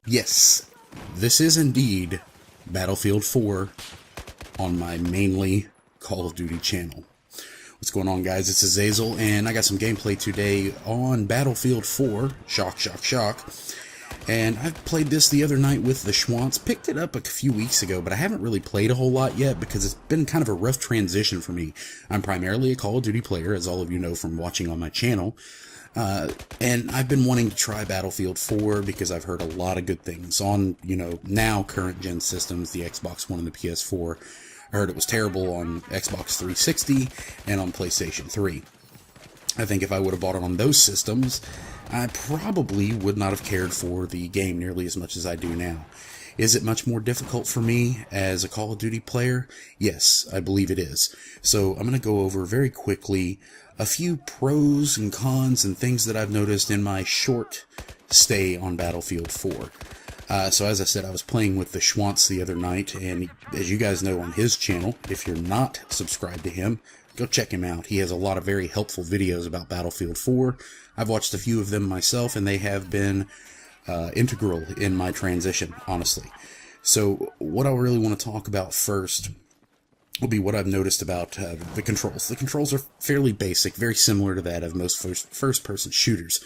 Yes, this is indeed Battlefield 4 on my mainly Call of Duty channel. What's going on, guys? It's Azazel, and I got some gameplay today on Battlefield 4. Shock, shock, shock. And I played this the other night with the Schwantz. Picked it up a few weeks ago, but I haven't really played a whole lot yet because it's been kind of a rough transition for me. I'm primarily a Call of Duty player, as all of you know from watching on my channel. And I've been wanting to try Battlefield 4 because I've heard a lot of good things on, now current gen systems, the Xbox One and the PS4. I heard it was terrible on Xbox 360 and on PlayStation 3. I think if I would have bought it on those systems, I probably would not have cared for the game nearly as much as I do now. Is it much more difficult for me as a Call of Duty player? Yes, I believe it is. So I'm going to go over very quickly a few pros and cons and things that I've noticed in my short stay on Battlefield 4. So as I said, I was playing with the Schwantz the other night, and as you guys know on his channel, if you're not subscribed to him, go check him out. He has a lot of very helpful videos about Battlefield 4. I've watched a few of them myself, and they have been integral in my transition, honestly. So what I really want to talk about first will be what I've noticed about the controls. The controls are fairly basic, very similar to that of most first-person shooters.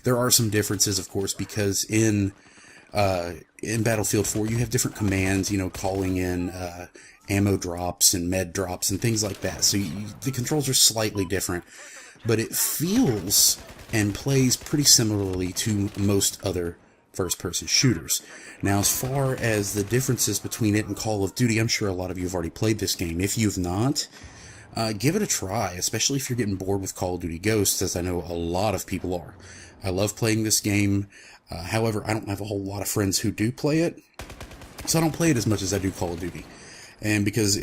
There are some differences, of course, because in Battlefield 4 you have different commands, calling in ammo drops and med drops and things like that. So the controls are slightly different, but it feels and plays pretty similarly to most other first-person shooters. Now, as far as the differences between it and Call of Duty, I'm sure a lot of you have already played this game. If you've not, give it a try, especially if you're getting bored with Call of Duty Ghosts, as I know a lot of people are. I love playing this game. However, I don't have a whole lot of friends who do play it, so I don't play it as much as I do Call of Duty. And because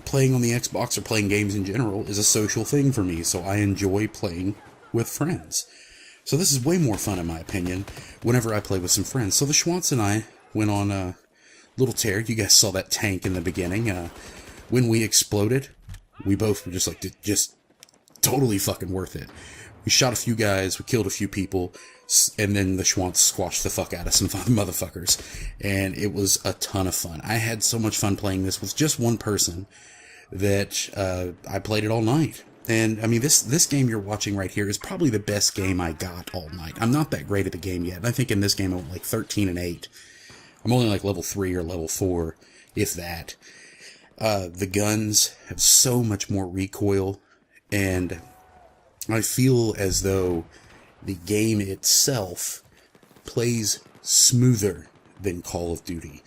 playing on the Xbox or playing games in general is a social thing for me, so I enjoy playing with friends. So this is way more fun, in my opinion, whenever I play with some friends. So the Schwantz and I went on a little tear. You guys saw that tank in the beginning. When we exploded, we both were just like, just totally fucking worth it. We shot a few guys, we killed a few people, and then the Schwantz squashed the fuck out of some motherfuckers. And it was a ton of fun. I had so much fun playing this with just one person that I played it all night. And, I mean, this game you're watching right here is probably the best game I got all night. I'm not that great at the game yet. I think in this game I'm like 13 and 8. I'm only like level 3 or level 4, if that. The guns have so much more recoil, and I feel as though the game itself plays smoother than Call of Duty.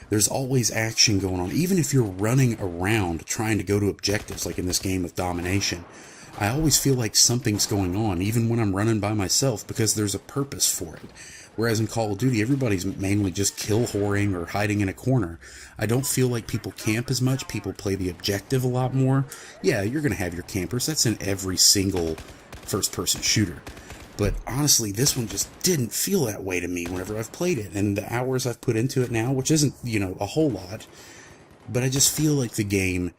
There's always action going on. Even if you're running around trying to go to objectives, like in this game of domination, I always feel like something's going on, even when I'm running by myself, because there's a purpose for it. Whereas in Call of Duty, everybody's mainly just kill whoring or hiding in a corner. I don't feel like people camp as much. People play the objective a lot more. Yeah, you're going to have your campers. That's in every single first-person shooter. But honestly, this one just didn't feel that way to me whenever I've played it. And the hours I've put into it now, which isn't, a whole lot, but I just feel like the game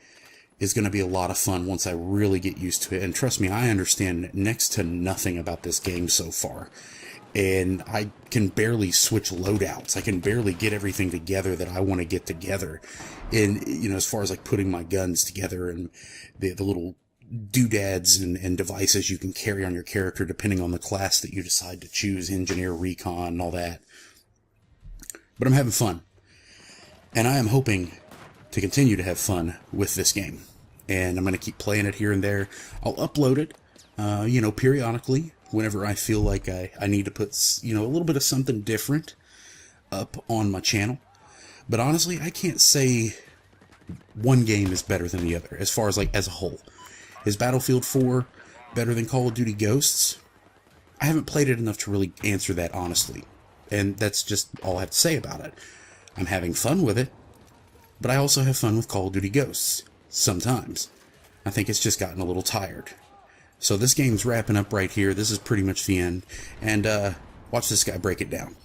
is going to be a lot of fun once I really get used to it. And trust me, I understand next to nothing about this game so far. And I can barely switch loadouts. I can barely get everything together that I want to get together. And, as far as like putting my guns together and the little doodads and devices you can carry on your character depending on the class that you decide to choose, engineer, recon, and all that. But I'm having fun. And I am hoping to continue to have fun with this game. And I'm going to keep playing it here and there. I'll upload it, periodically, whenever I feel like I need to put, a little bit of something different up on my channel. But honestly, I can't say one game is better than the other, as far as, as a whole. Is Battlefield 4 better than Call of Duty Ghosts? I haven't played it enough to really answer that honestly. And that's just all I have to say about it. I'm having fun with it, but I also have fun with Call of Duty Ghosts. Sometimes. I think it's just gotten a little tired. So this game's wrapping up right here. This is pretty much the end. And watch this guy break it down.